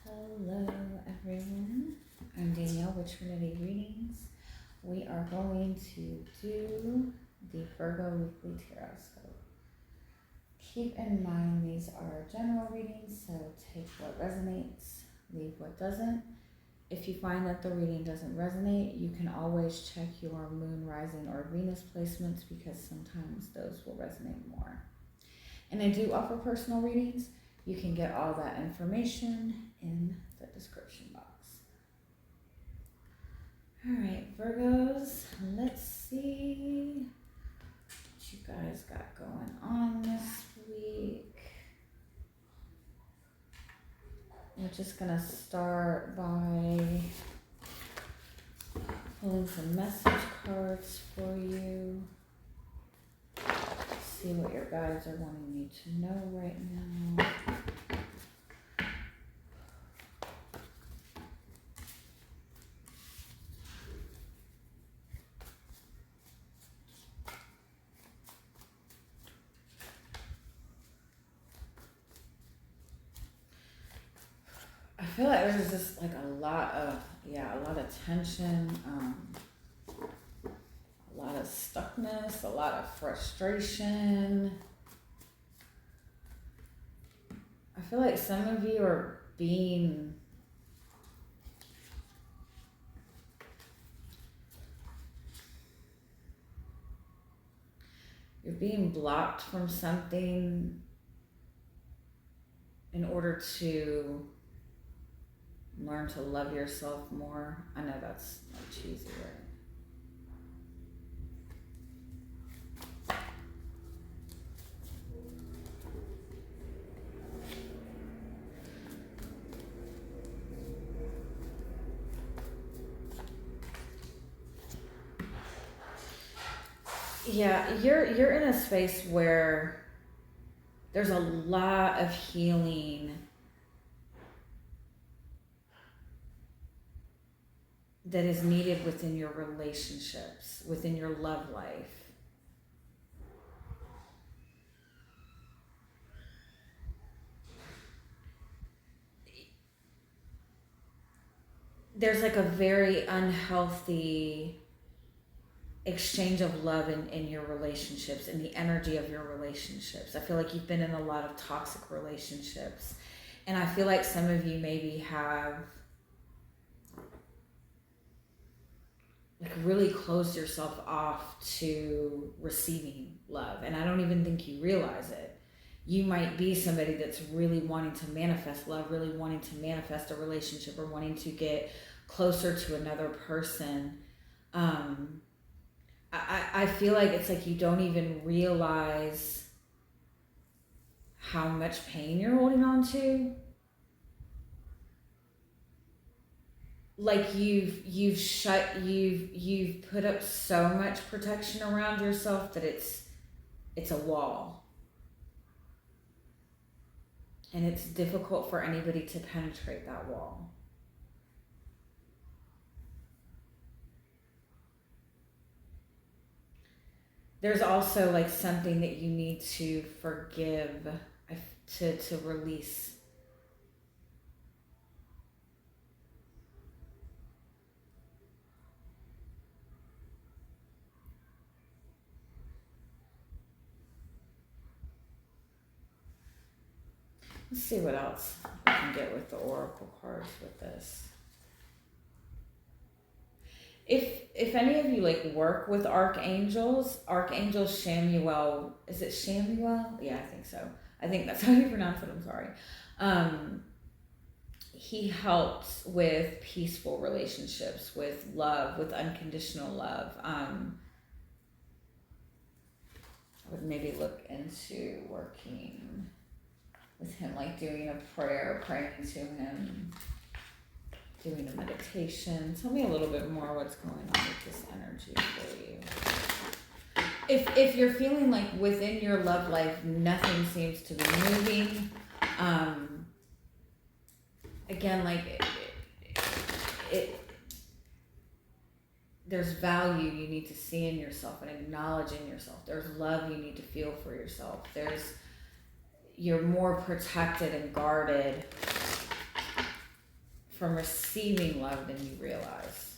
Hello everyone, I'm Danielle with Trinity Readings. We are going to do the Virgo Weekly Tarotscope. Keep in mind these are general readings, so take what resonates, leave what doesn't. If you find that the reading doesn't resonate, you can always check your moon, rising, or Venus placements because sometimes those will resonate more. And I do offer personal readings. You can get all that information in the description box. All right, Virgos, let's see what you guys got going on this week. We're just gonna start by pulling some message cards for you. See what your guides are wanting you to know right now. I feel like there's just like a lot of tension, a lot of stuckness, a lot of frustration. I feel like some of you are you're being blocked from something in order to learn to love yourself more. I know that's like cheesy, right? Yeah, you're in a space where there's a lot of healing that is needed within your relationships, within your love life. There's like a very unhealthy exchange of love in your relationships and the energy of your relationships. I feel like you've been in a lot of toxic relationships, and I feel like some of you maybe have like really closed yourself off to receiving love, and I don't even think you realize it. You might be somebody that's really wanting to manifest love, really wanting to manifest a relationship, or wanting to get closer to another person. I feel like it's like you don't even realize how much pain you're holding on to. Like you've put up so much protection around yourself that it's a wall. And it's difficult for anybody to penetrate that wall. There's also like something that you need to forgive, to release. Let's see what else we can get with the oracle cards with this. If any of you like work with archangels, Archangel Shamuel, is it Shamuel? Yeah, I think so. I think that's how you pronounce it, I'm sorry. He helps with peaceful relationships, with love, with unconditional love. I would maybe look into working with him, like doing a prayer, praying to him, doing a meditation. Tell me a little bit more what's going on with this energy for you. If you're feeling like within your love life, nothing seems to be moving, again, like there's value you need to see in yourself and acknowledge in yourself. There's love you need to feel for yourself. You're more protected and guarded from receiving love than you realize.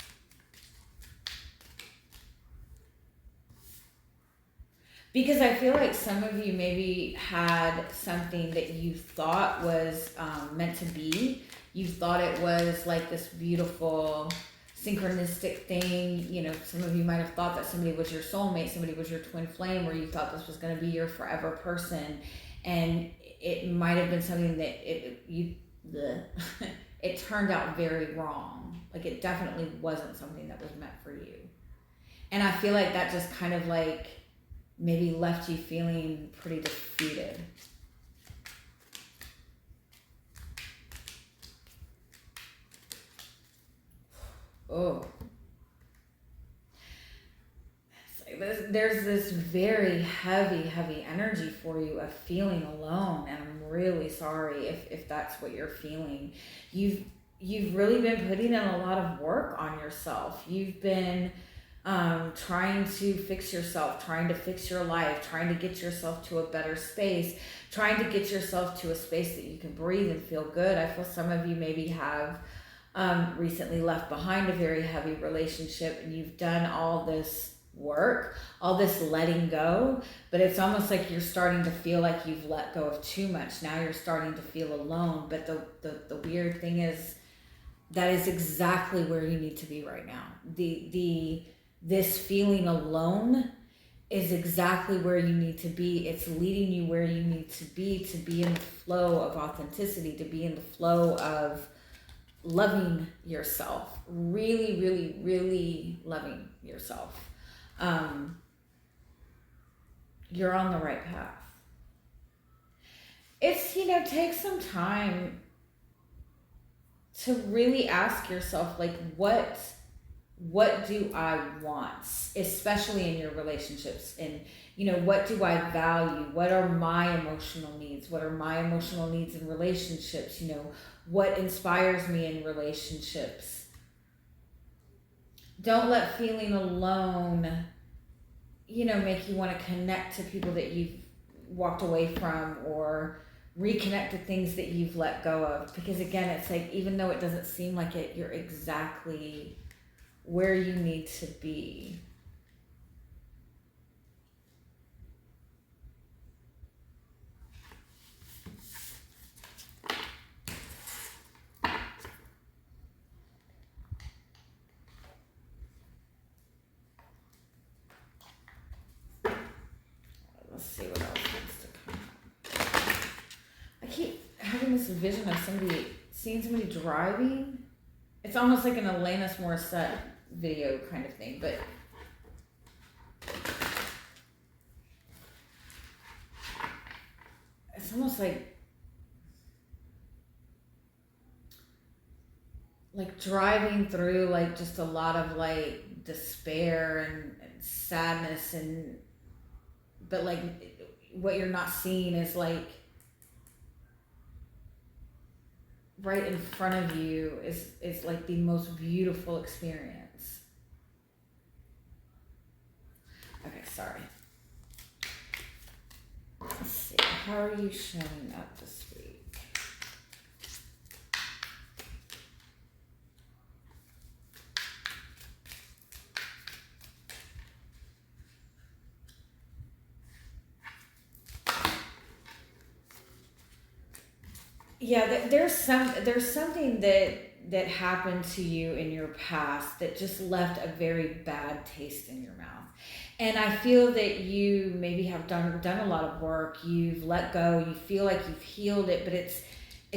Because I feel like some of you maybe had something that you thought was meant to be. You thought it was like this beautiful synchronistic thing. You know, some of you might have thought that somebody was your soulmate, somebody was your twin flame, where you thought this was going to be your forever person. And it might have been something that it turned out very wrong. Like, it definitely wasn't something that was meant for you. And I feel like that just kind of like maybe left you feeling pretty defeated. Oh. There's this very heavy energy for you of feeling alone, and I'm really sorry if that's what you're feeling. You've really been putting in a lot of work on yourself. You've been trying to fix yourself, trying to fix your life, trying to get yourself to a better space, trying to get yourself to a space that you can breathe and feel good. I feel some of you maybe have recently left behind a very heavy relationship, and you've done all this work, all this letting go, but it's almost like you're starting to feel like you've let go of too much. Now you're starting to feel alone, but the weird thing is that is exactly where you need to be right now. This feeling alone is exactly where you need to be. It's leading you where you need to be in the flow of authenticity, to be in the flow of loving yourself, really loving yourself. You're on the right path. It's, take some time to really ask yourself, like, what do I want, especially in your relationships? And, what do I value? What are my emotional needs? What are my emotional needs in relationships? What inspires me in relationships? Don't let feeling alone, make you want to connect to people that you've walked away from, or reconnect to things that you've let go of. Because again, it's like, even though it doesn't seem like it, you're exactly where you need to be. Let's see what else wants to come up. I keep having this vision of seeing somebody driving. It's almost like an Alanis Morissette video kind of thing, but it's almost like driving through like just a lot of like despair and sadness, but like what you're not seeing is like right in front of you is like the most beautiful experience. Okay, sorry. Let's see. How are you showing up this week? Yeah, there's something that happened to you in your past that just left a very bad taste in your mouth. And I feel that you maybe have done a lot of work. You've let go. You feel like you've healed it, but it's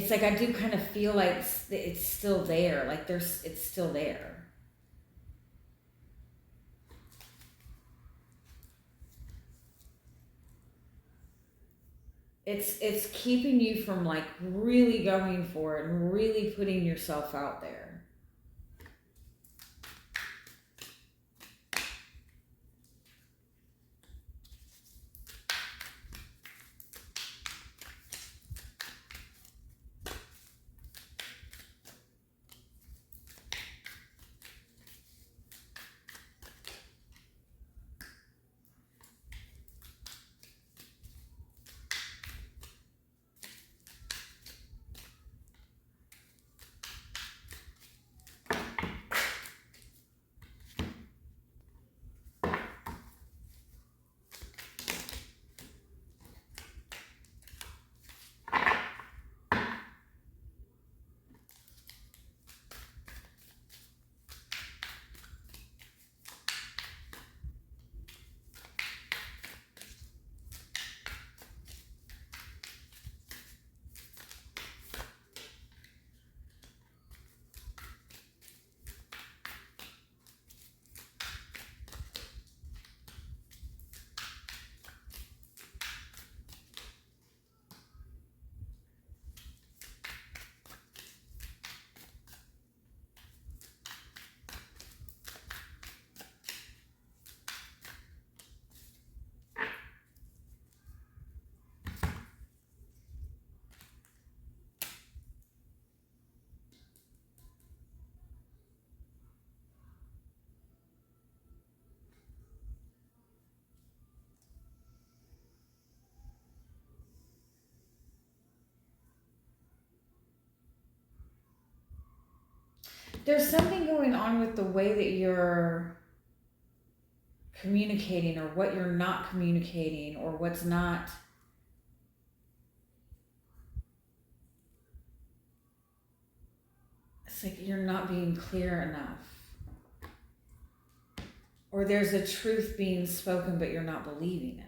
like I do kind of feel like it's still there. Like it's still there. It's keeping you from like really going for it and really putting yourself out there. There's something going on with the way that you're communicating, or what you're not communicating, or what's not. It's like you're not being clear enough. Or there's a truth being spoken, but you're not believing it.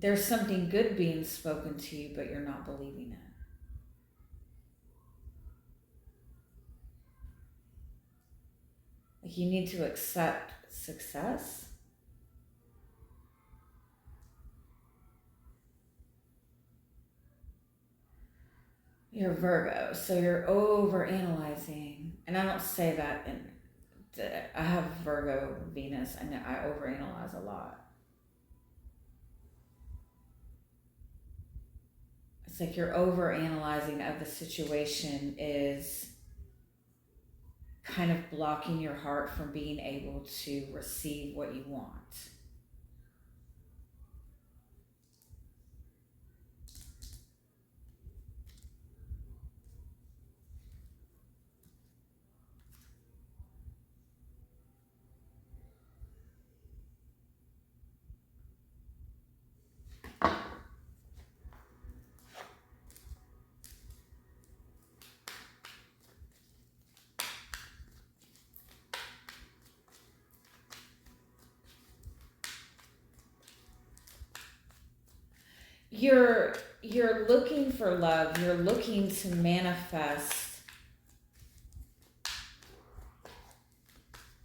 There's something good being spoken to you, but you're not believing it. Like you need to accept success. You're Virgo, so you're over analyzing. And I don't say that I have Virgo Venus, and I overanalyze a lot. It's like your overanalyzing of the situation is kind of blocking your heart from being able to receive what you want. You're looking for love. You're looking to manifest,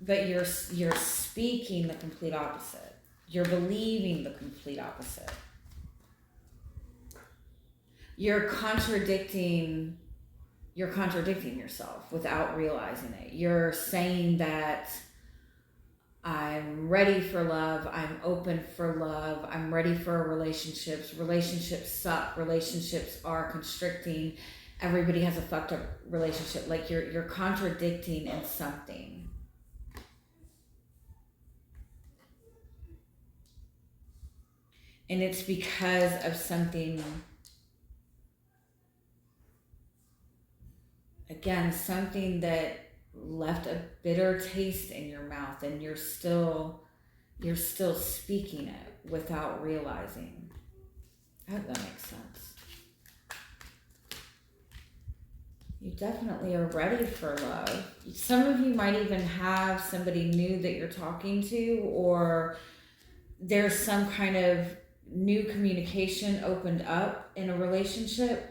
but you're speaking the complete opposite. You're believing the complete opposite. You're contradicting yourself without realizing it. You're saying that I'm ready for love. I'm open for love. I'm ready for relationships. Relationships suck. Relationships are constricting. Everybody has a fucked up relationship. Like you're contradicting in something. And it's because of something, again, something that left a bitter taste in your mouth, and you're still speaking it without realizing. I hope that makes sense. You definitely are ready for love. Some of you might even have somebody new that you're talking to, or there's some kind of new communication opened up in a relationship.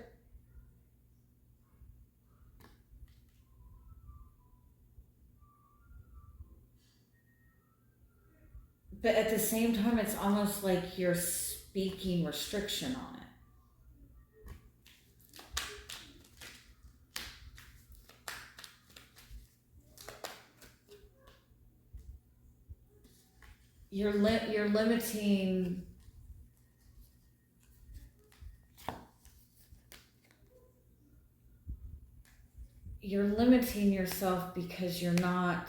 But at the same time, it's almost like you're speaking restriction on it. You're limiting. You're limiting yourself because you're not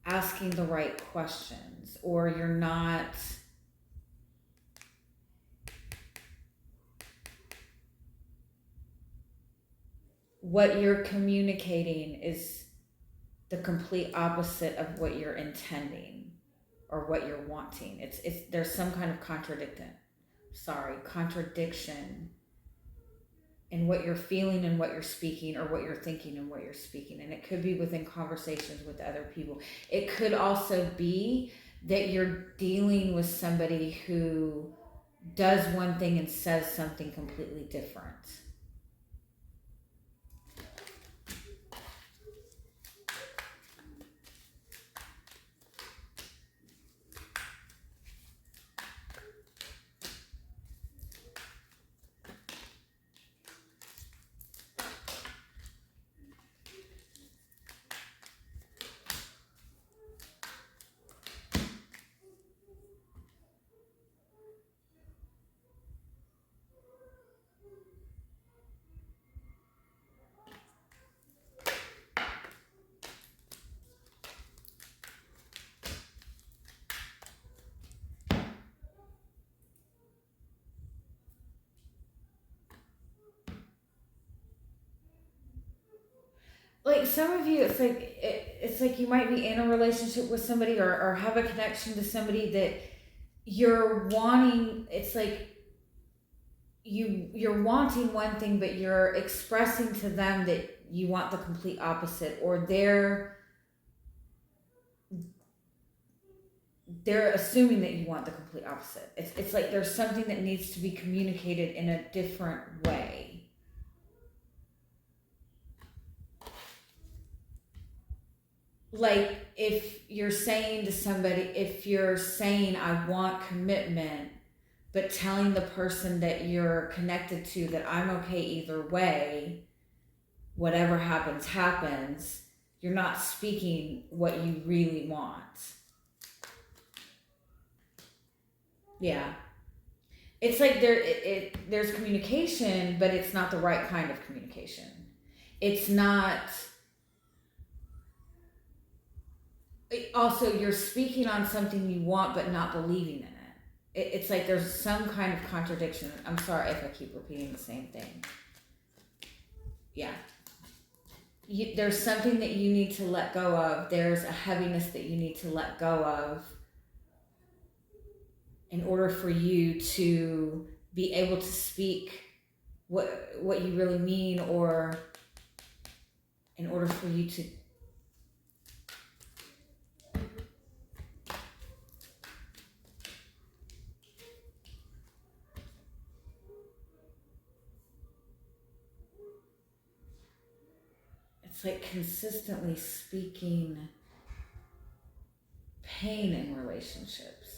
asking the right questions, or you're not what you're communicating is the complete opposite of what you're intending or what you're wanting. It's there's some kind of contradiction in what you're feeling and what you're speaking, or what you're thinking and what you're speaking. And it could be within conversations with other people. It could also be that you're dealing with somebody who does one thing and says something completely different. like some of you, it's like you might be in a relationship with somebody, or have a connection to somebody that you're wanting. It's like you're wanting one thing, but you're expressing to them that you want the complete opposite, or they're assuming that you want the complete opposite. It's like there's something that needs to be communicated in a different way. Like if you're saying to somebody, if you're saying I want commitment, but telling the person that you're connected to that I'm okay either way, whatever happens happens, you're not speaking what you really want. Yeah. It's like there's communication, but it's not the right kind of communication. It's not. Also, you're speaking on something you want, but not believing in it. It's like there's some kind of contradiction. I'm sorry if I keep repeating the same thing. Yeah. There's something that you need to let go of. There's a heaviness that you need to let go of in order for you to be able to speak what you really mean, or in order for you to it's like consistently speaking pain in relationships.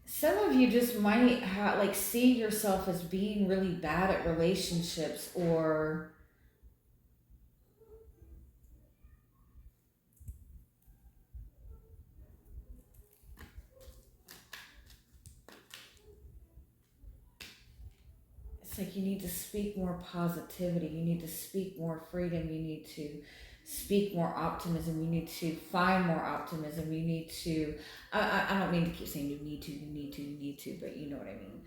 Some of you just might see yourself as being really bad at relationships, or it's like you need to speak more positivity, you need to speak more freedom, you need to speak more optimism, you need to find more optimism, you need to, I don't mean to keep saying you need to, but you know what I mean.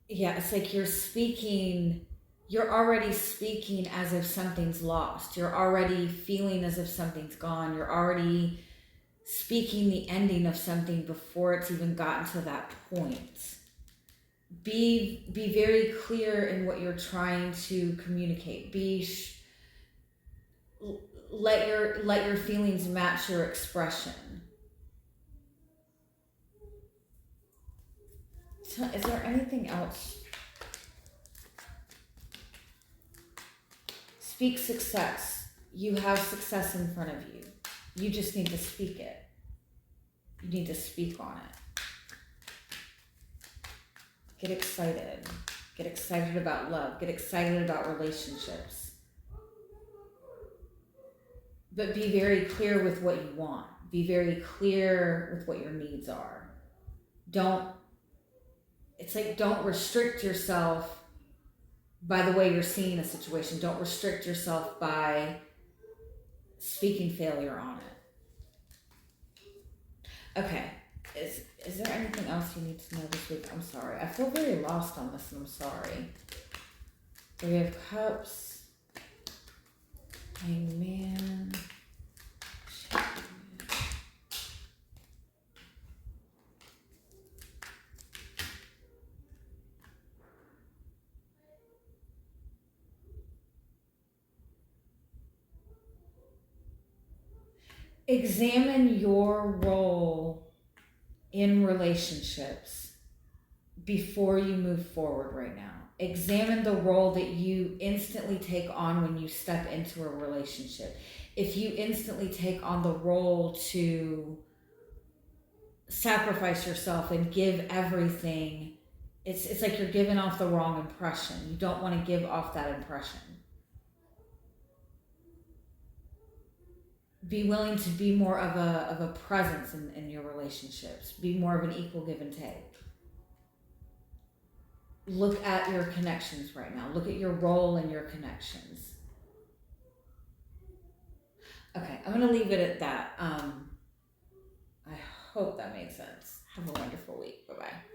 Yeah, it's like you're already speaking as if something's lost. You're already feeling as if something's gone. You're already speaking the ending of something before it's even gotten to that point. Be very clear in what you're trying to communicate. Let your feelings match your expression. Is there anything else? Speak success. You have success in front of you. You just need to speak it. You need to speak on it. Get excited. Get excited about love. Get excited about relationships. But be very clear with what you want. Be very clear with what your needs are. Don't restrict yourself by the way you're seeing a situation. Don't restrict yourself by speaking failure on it. Okay. Is there anything else you need to know this week? I'm sorry. I feel very lost on this, and I'm sorry. Three of Cups. Hangman. Examine your role in relationships before you move forward right now. Examine the role that you instantly take on when you step into a relationship. If you instantly take on the role to sacrifice yourself and give everything. It's like you're giving off the wrong impression. You don't want to give off that impression. Be willing to be more of a presence in your relationships. Be more of an equal give and take. Look at your connections right now. Look at your role in your connections. Okay, I'm going to leave it at that. I hope that made sense. Have a wonderful week. Bye-bye.